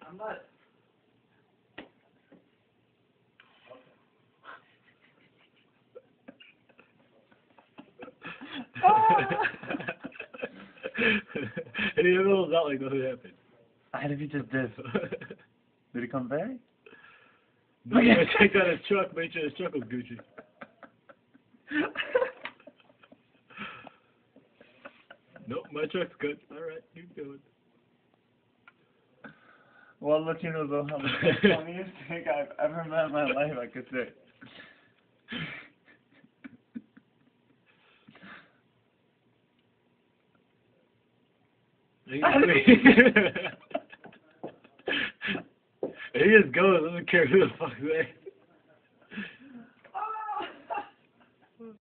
عمال And he rolls out like nothing happened. How did he just did? Did he come back? No, I checked out his truck, made sure his truck was Gucci. Nope, my truck's good. Alright, keep going. Well, I'll let you know though how the funniest thing I've ever met in my life, I could say. He just goes, doesn't care who the fuck's there.